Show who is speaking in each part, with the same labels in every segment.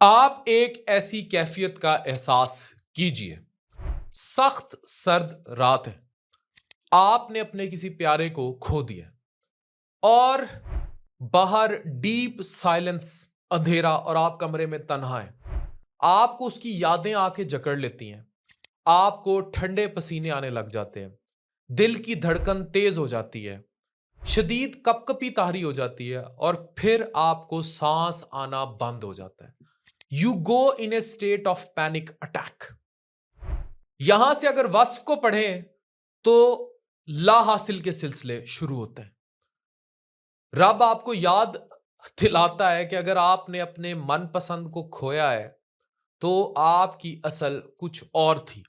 Speaker 1: आप एक ऐसी कैफियत का एहसास कीजिए। सख्त सर्द रात है। आपने अपने किसी प्यारे को खो दिया और बाहर डीप साइलेंस, अंधेरा और आप कमरे में तन्हा हैं। आपको उसकी यादें आके जकड़ लेती हैं। आपको ठंडे पसीने आने लग जाते हैं। दिल की धड़कन तेज हो जाती है। शदीद कपकपी तारी हो जाती है और फिर आपको सांस आना बंद हो जाता है। You go in A state of panic attack. यहां से अगर वस्फ को पढ़ें तो ला हासिल के सिलसिले शुरू होते हैं। रब आपको याद दिलाता है कि अगर आपने अपने मनपसंद को खोया है तो आपकी असल कुछ और थी।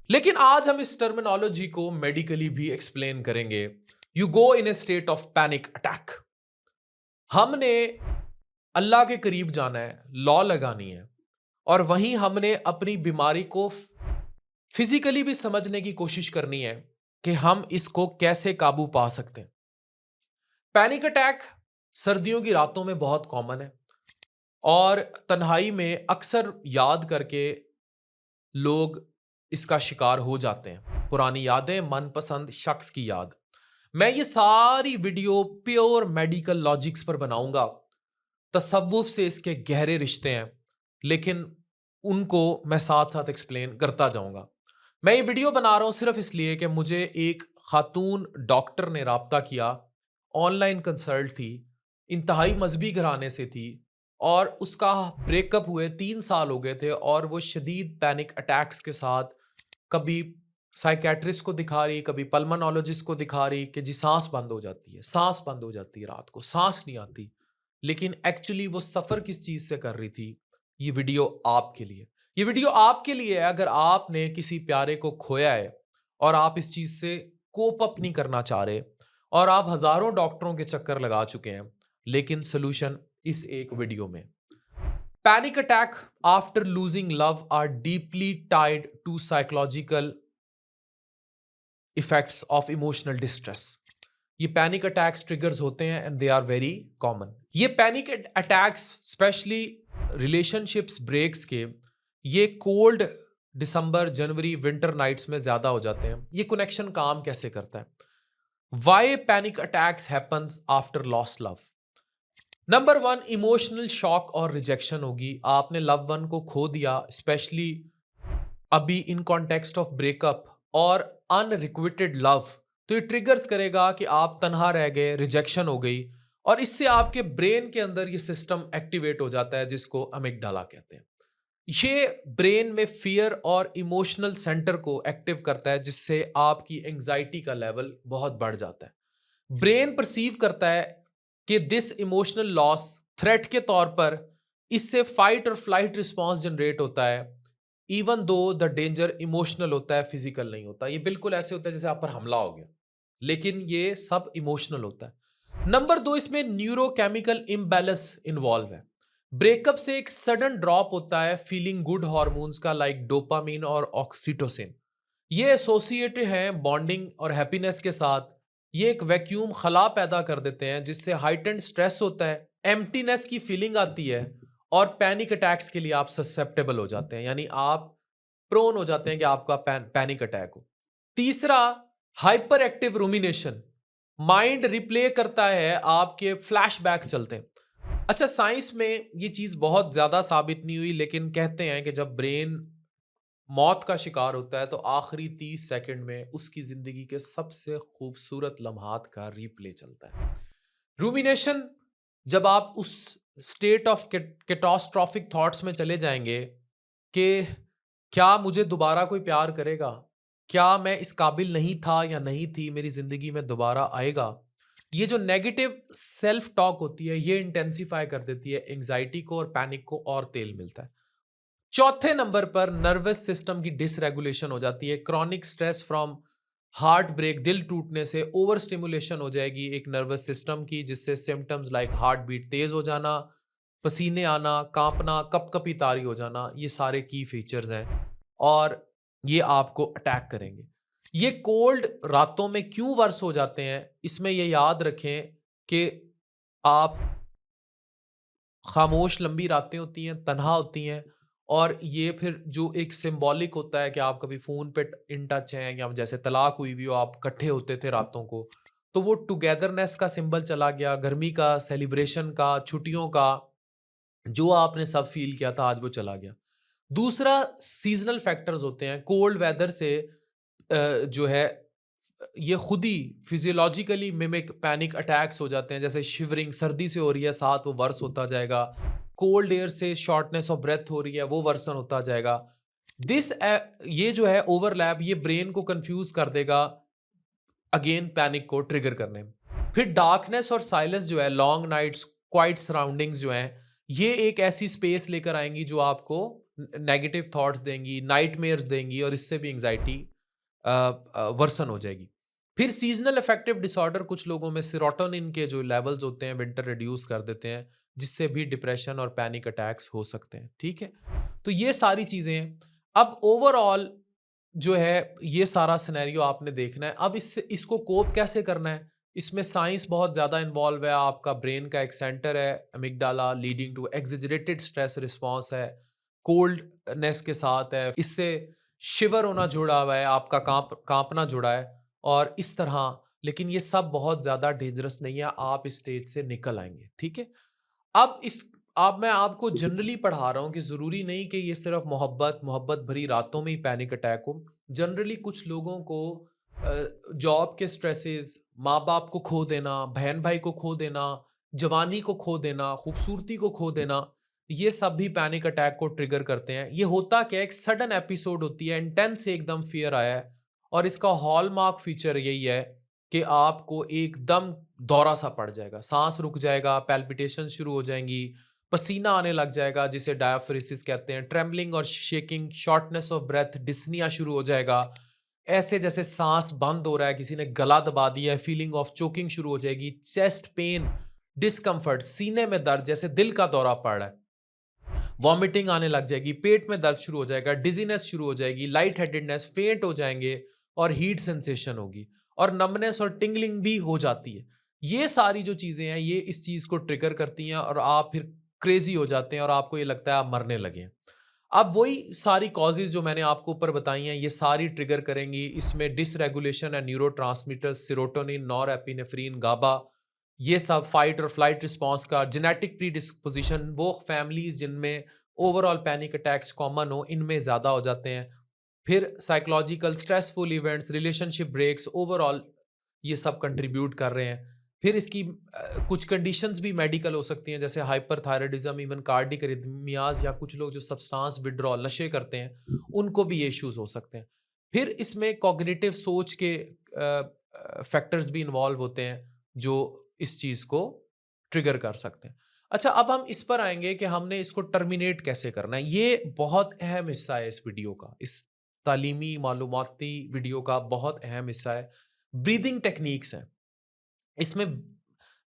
Speaker 1: लेकिन आज हम इस टर्मिनोलॉजी को मेडिकली भी एक्सप्लेन करेंगे। You go in A state of panic attack. हमने अल्लाह के करीब जाना है, लॉ लगानी है, और वहीं हमने अपनी बीमारी को फिजिकली भी समझने की कोशिश करनी है कि हम इसको कैसे काबू पा सकते हैं। पैनिक अटैक सर्दियों की रातों में बहुत कॉमन है और तन्हाई में अक्सर याद करके लोग इसका शिकार हो जाते हैं। पुरानी यादें, मनपसंद शख्स की याद। मैं ये सारी वीडियो प्योर मेडिकल लॉजिक्स पर बनाऊंगा। तसव्वुफ से इसके गहरे रिश्ते हैं, लेकिन उनको मैं साथ साथ एक्सप्लेन करता जाऊंगा। मैं ये वीडियो बना रहा हूं सिर्फ इसलिए कि मुझे एक खातून डॉक्टर ने राब्ता किया। ऑनलाइन कंसल्ट थी, इंतहाई मजहबी घराने से थी और उसका ब्रेकअप हुए 3 साल हो गए थे और वो शदीद पैनिक अटैक्स के साथ कभी साइकेट्रिस्ट को दिखा रही, कभी पल्मोनोलॉजिस्ट को दिखा रही कि जी सांस बंद हो जाती है, सांस बंद हो जाती है, रात को सांस नहीं आती। लेकिन एक्चुअली वो सफर किस चीज से कर रही थी? ये वीडियो आपके लिए। ये वीडियो आपके लिए है अगर आपने किसी प्यारे को खोया है और आप इस चीज से कोप अप नहीं करना चाह रहे और आप हजारों डॉक्टरों के चक्कर लगा चुके हैं, लेकिन सोल्यूशन इस एक वीडियो में। Panic attack after losing love are deeply tied to psychological effects of emotional distress. ये पैनिक अटैक्स ट्रिगर्स होते हैं and they are very common. ये panic attacks specially relationships breaks के, ये कोल्ड दिसंबर, जनवरी, विंटर नाइट्स में ज्यादा हो जाते हैं। ये कनेक्शन काम कैसे करता है? Why panic attacks happens after lost love? Number 1, emotional shock और रिजेक्शन होगी। आपने लव वन को खो दिया, स्पेशली अभी इन कॉन्टेक्स्ट ऑफ ब्रेकअप और अनरिक्विटेड लव, तो ये ट्रिगर्स करेगा कि आप तन्हा रह गए, रिजेक्शन हो गई, और इससे आपके ब्रेन के अंदर ये सिस्टम एक्टिवेट हो जाता है जिसको अमिगडाला कहते हैं। ये ब्रेन में फियर और इमोशनल सेंटर को एक्टिव करता है जिससे आपकी एंजाइटी का लेवल बहुत बढ़ जाता है। ब्रेन परसीव करता है कि दिस इमोशनल लॉस थ्रेट के तौर पर, इससे फाइट और फ्लाइट रिस्पॉन्स जनरेट होता है। Even though the danger emotional होता है, फिजिकल नहीं होता। ये बिल्कुल ऐसे होता है जैसे आप पर हमला हो गया, लेकिन ये सब इमोशनल होता है। नंबर 2, इसमें न्यूरोकेमिकल इम्बैलेंस इन्वॉल्व है। ब्रेकअप से एक सडन ड्रॉप होता है फीलिंग गुड हार्मोन्स का, लाइक डोपामिन और ऑक्सीटोसिन। ये एसोसिएटेड हैं बॉन्डिंग और हैप्पीनेस के साथ। ये एक वैक्यूम खला पैदा कर देते हैं जिससे हाइटेंड स्ट्रेस होता है, एम्प्टीनेस की फीलिंग आती है और पैनिक अटैक्स के लिए आप ससेप्टेबल हो जाते हैं, यानी आप प्रोन हो जाते हैं कि आपका पैनिक अटैक हो। तीसरा, hyper active rumination. Mind replay करता है, आपके फ्लैशबैक्स चलते हैं। अच्छा, साइंस में ये चीज बहुत ज्यादा साबित नहीं हुई, लेकिन कहते हैं कि जब ब्रेन मौत का शिकार होता है तो आखिरी 30 सेकंड में उसकी जिंदगी के सबसे खूबसूरत लम्हात का रीप्ले चलता है। रूमिनेशन, जब आप उस स्टेट ऑफ कैटास्ट्रॉफिक थॉट्स में चले जाएंगे कि क्या मुझे दोबारा कोई प्यार करेगा, क्या मैं इस काबिल नहीं था या नहीं थी, मेरी जिंदगी में दोबारा आएगा। ये जो नेगेटिव सेल्फ टॉक होती है ये इंटेंसिफाई कर देती है एंजाइटी को और पैनिक को, और तेल मिलता है। चौथे नंबर पर नर्वस सिस्टम की डिसरेगुलेशन हो जाती है। Chronic stress from heart break, दिल टूटने से ओवर स्टिमुलेशन हो जाएगी एक नर्वस सिस्टम की, जिससे सिम्टम्स लाइक हार्ट बीट तेज हो जाना, पसीने आना, कांपना, कपकपी तारी हो जाना, ये सारे की फीचर्स हैं और ये आपको अटैक करेंगे। ये कोल्ड रातों में क्यों वर्स हो जाते हैं, इसमें ये याद रखें कि आप खामोश लंबी रातें होती हैं, तन्हा होती हैं, और ये फिर जो एक सिंबॉलिक होता है कि आप कभी फ़ोन पे इन टच हैं, या जैसे तलाक हुई हुई हो, आप इकट्ठे होते थे रातों को, तो वो टुगेदरनेस का सिंबल चला गया, गर्मी का, सेलिब्रेशन का, छुट्टियों का, जो आपने सब फ़ील किया था, आज वो चला गया। दूसरा, सीज़नल फैक्टर्स होते हैं, कोल्ड वेदर से जो है ये खुद ही फिजियोलॉजिकली मिमिक पैनिक अटैक्स हो जाते हैं, जैसे शिवरिंग, सर्दी से हो रही है, साथ वो वर्स होता जाएगा। कोल्ड एयर से शॉर्टनेस ऑफ ब्रेथ हो रही है, वो वर्सन होता जाएगा। ये जो है ओवरलैप, ये ब्रेन को कंफ्यूज कर देगा अगेन पैनिक को ट्रिगर करने में। फिर डार्कनेस और साइलेंस जो है, लॉन्ग नाइट्स, क्वाइट सराउंडिंग्स जो हैं, ये एक ऐसी स्पेस लेकर आएंगी जो आपको नेगेटिव थॉट्स देंगी, नाइटमेयर्स देंगी, और इससे भी एंग्जाइटी वर्सन हो जाएगी। फिर सीजनल अफेक्टिव डिसऑर्डर, कुछ लोगों में सेरोटोनिन के जो लेवल्स होते हैं विंटर रिड्यूस कर देते हैं, जिससे भी डिप्रेशन और पैनिक अटैक्स हो सकते हैं। ठीक है, तो ये सारी चीजें हैं। अब ओवरऑल जो है ये सारा सिनेरियो आपने देखना है। अब इसको कोप कैसे करना है, इसमें साइंस बहुत ज़्यादा इन्वॉल्व है। आपका ब्रेन का एक सेंटर है amygdala, leading to exaggerated stress response है, कोल्डनेस के साथ है, इससे शिवर होना जुड़ा हुआ है, आपका कांपना जुड़ा है, और इस तरह। लेकिन ये सब बहुत ज़्यादा डेंजरस नहीं है, आप इस स्टेज से निकल आएंगे। ठीक है, अब मैं आपको जनरली पढ़ा रहा हूँ कि ज़रूरी नहीं कि ये सिर्फ मोहब्बत भरी रातों में ही पैनिक अटैक हो। जनरली कुछ लोगों को जॉब के स्ट्रेसेस, माँ बाप को खो देना, बहन भाई को खो देना, जवानी को खो देना, खूबसूरती को खो देना, ये सब भी पैनिक अटैक को ट्रिगर करते हैं। ये होता क्या है, एक सडन एपिसोड होती है, इंटेंस एकदम फियर आया है, और इसका हॉलमार्क फीचर यही है कि आपको एकदम दौरा सा पड़ जाएगा, सांस रुक जाएगा, पैल्पिटेशन शुरू हो जाएंगी, पसीना आने लग जाएगा जिसे डायफोरेसिस कहते हैं, ट्रेम्बलिंग और shaking, shortness of breath, dyspnoea शुरू हो जाएगा, ऐसे जैसे सांस बंद हो रहा है, किसी ने गला दबा दिया है, फीलिंग ऑफ चोकिंग शुरू हो जाएगी, चेस्ट पेन, डिस्कम्फर्ट, सीने में दर्द जैसे दिल का दौरा पड़ रहा है, वॉमिटिंग आने लग जाएगी, पेट में दर्द शुरू हो जाएगा, डिजीनेस शुरू हो जाएगी, लाइट हेडेडनेस, फेंट हो जाएंगे, और हीट सेंसेशन होगी, और नमनेस और टिंगलिंग भी हो जाती है। ये सारी जो चीजें हैं, ये इस चीज को ट्रिगर करती हैं, और आप फिर क्रेजी हो जाते हैं, और आपको ये लगता है आप मरने लगे हैं। अब वही सारी कॉजेज जो मैंने आपको ऊपर बताई हैं, ये सारी ट्रिगर करेंगी। इसमें डिसरेगुलेशन है न्यूरोट्रांसमीटर्स, सेरोटोनिन, नॉरएपिनेफ्रिन, गाबा, ये सब फाइट और फ्लाइट रिस्पॉन्स का, जेनेटिक प्रीडिस्पोजिशन, वो फैमिलीज जिनमें ओवरऑल पैनिक अटैक्स कॉमन हो, इनमें ज़्यादा हो जाते हैं। फिर psychological stressful events, relationship breaks, overall ये सब कंट्रीब्यूट कर रहे हैं। फिर इसकी कुछ कंडीशंस भी मेडिकल हो सकती हैं, जैसे हाइपरथायराइडिज्म, इवन कार्डिक अरिथमियाज, या कुछ लोग जो सब्सटेंस विड्रॉल, नशे करते हैं, उनको भी ये इश्यूज हो सकते हैं। फिर इसमें कॉग्निटिव सोच के फैक्टर्स भी इन्वॉल्व होते हैं, जो इस चीज़ को ट्रिगर कर सकते हैं। अच्छा, अब हम इस पर आएंगे कि हमने इसको टर्मिनेट कैसे करना है। ये बहुत अहम हिस्सा है इस वीडियो का, इस तालीमी मालूमाती वीडियो का बहुत अहम हिस्सा है। ब्रीदिंग टेक्निक्स हैं इसमें।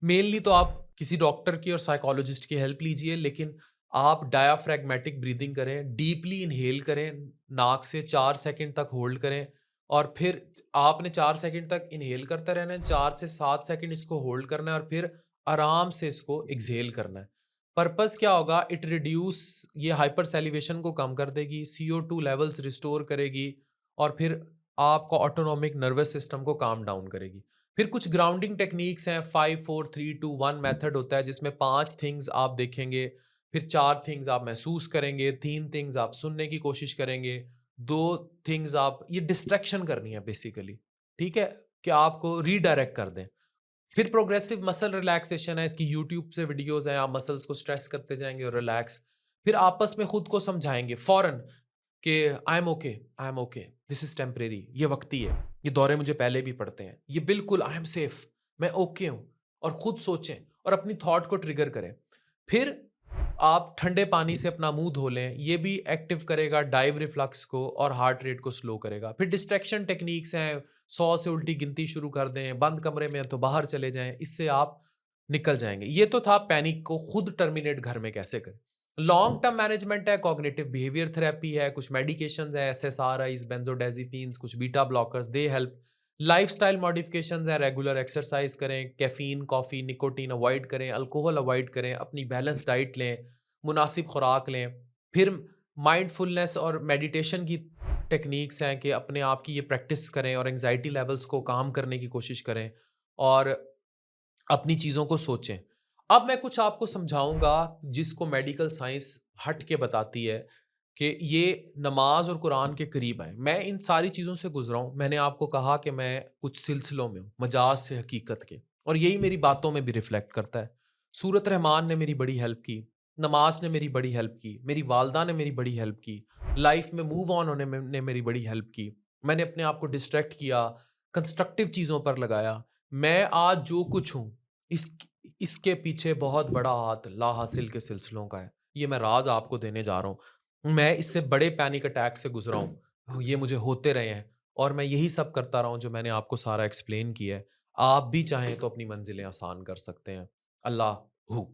Speaker 1: मेनली तो आप किसी डॉक्टर की और साइकोलॉजिस्ट की हेल्प लीजिए, लेकिन आप डायाफ्रैग्मेटिक ब्रीदिंग करें, डीपली इनहेल करें, नाक से 4 सेकंड तक होल्ड करें, और फिर आपने 4 सेकंड तक इनहेल करते रहना है, 4 से 7 सेकंड इसको होल्ड करना है, और फिर आराम से इसको एक्सहेल करना है। पर्पस क्या होगा, इट रिड्यूस, ये हाइपर सैलिवेशन को कम कर देगी, CO2 लेवल्स रिस्टोर करेगी, और फिर आपका ऑटोनॉमिक नर्वस सिस्टम को काम डाउन करेगी। फिर कुछ ग्राउंडिंग टेक्निक्स हैं, 5 4 3 2 1 मेथड होता है, जिसमें 5 थिंग्स आप देखेंगे, फिर 4 थिंग्स आप महसूस करेंगे, 3 थिंग्स आप सुनने की कोशिश करेंगे, 2 थिंग्स आप, ये डिस्ट्रैक्शन करनी है बेसिकली, ठीक है, कि आपको रीडायरेक्ट कर दें। फिर प्रोग्रेसिव मसल रिलैक्सेशन है, इसकी यूट्यूब से वीडियोस हैं, आप मसल्स को स्ट्रेस करते जाएंगे और रिलैक्स। फिर आपस में खुद को समझाएंगे फौरन कि I am okay, this is temporary, ये वक्ती है, ये दौरे मुझे पहले भी पड़ते हैं, ये बिल्कुल आई एम सेफ, मैं ओके हूँ, और खुद सोचें और अपनी थॉट को ट्रिगर करें। फिर आप ठंडे पानी से अपना मुंह धो लें, ये भी एक्टिव करेगा डाइव रिफ्लक्स को और हार्ट रेट को स्लो करेगा। फिर डिस्ट्रैक्शन टेक्निक्स हैं, 100 से उल्टी गिनती शुरू कर दें, बंद कमरे में तो बाहर चले जाएं, इससे आप निकल जाएंगे। ये तो था पैनिक को खुद टर्मिनेट घर में कैसे करें। लॉन्ग टर्म मैनेजमेंट है, कॉग्निटिव बिहेवियर थेरेपी है, कुछ मेडिकेशंस है, SSRIs, बेंजोडाइजिपीन्स, कुछ beta blockers, they help. Lifestyle modifications हैं, रेगुलर एक्सरसाइज करें, कैफ़ीन, कॉफ़ी, निकोटीन अवॉइड करें, अल्कोहल अवॉइड करें, अपनी बैलेंस डाइट लें, मुनासिब खुराक लें। फिर माइंडफुलनेस और मेडिटेशन की टेक्निक्स हैं कि अपने आप की ये प्रैक्टिस करें और एंग्जायटी लेवल्स को काम करने की कोशिश करें और अपनी चीज़ों को सोचें। अब मैं कुछ आपको समझाऊँगा जिसको मेडिकल साइंस हट के बताती है कि ये नमाज़ और कुरान के करीब आएँ। मैं इन सारी चीज़ों से गुज़रा हूँ। मैंने आपको कहा कि मैं कुछ सिलसिलों में हूँ, मजाज से हकीकत के, और यही मेरी बातों में भी रिफ्लेक्ट करता है। सूरत रहमान ने मेरी बड़ी हेल्प की, नमाज़ ने मेरी बड़ी हेल्प की, मेरी वालदा ने मेरी बड़ी हेल्प की, लाइफ़ में मूव ऑन होने में ने मेरी बड़ी हेल्प की। मैंने अपने आप को डिस्ट्रैक्ट किया, कंस्ट्रक्टिव चीज़ों पर लगाया। मैं आज जो कुछ हूँ, इस इसके पीछे बहुत बड़ा हाथ ला हासिल के सिलसिलों का है। ये मैं राज़ आपको देने जा रहा हूँ। मैं इससे बड़े पैनिक अटैक से गुज़रा हूँ। ये मुझे होते रहे हैं और मैं यही सब करता रहा हूँ जो मैंने आपको सारा एक्सप्लेन किया है। आप भी चाहें तो अपनी मंज़िलें आसान कर सकते हैं। अल्लाह हू